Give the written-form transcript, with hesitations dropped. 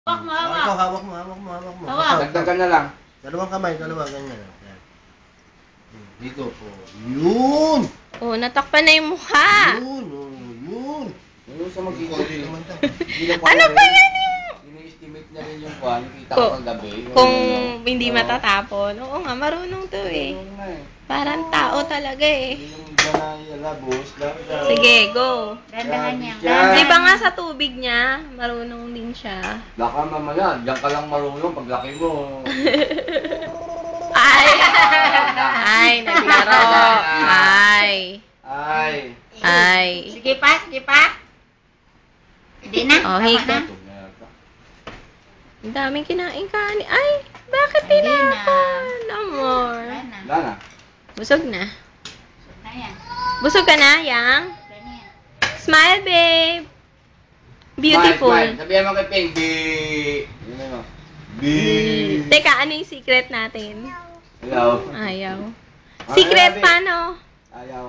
Hawak mo, hawak. Ikaw, hawak mo, hawak mo, hawak mo. Hawak. Dagdagan na lang. Dalawang kamay, dalawa, ganyan. Yan. Dito po. Yun! Oh, natakpan na yung mukha. Yun, oh, yun. Yung sa mag-ikot. Naman to. Ano ba yan yung... Ini-estimate na rin yung kwan. Kita Ko- ko kagabi. Kung hindi matatapon. Oo nga, marunong to eh. Parang tao talaga eh. Yung iba na yalabos. Sige, go. Dandahan niya. Di ba nga sa tubig niya, marunong din siya. Baka mamaya, diyan ka lang marunong paglaki mo. Ay! Ay, naglaro. Ay. Ay. Ay. Sige pa, sige pa. Hindi na. Oh, tama hika. na. Ang daming kinain kanin. Ay, bakit Hindi na. tinapon? Amor. Wala na. Wala na. Busog na. Ayan. Busog ka na, Yang? Ganyan. Smile, babe. Beautiful. Smile, smile. Sabihan mo kay Ping, B. Yun mo. B. Teka, ano yung secret natin? Ayaw. Ayaw. Ano Secret natin? paano? Ayaw.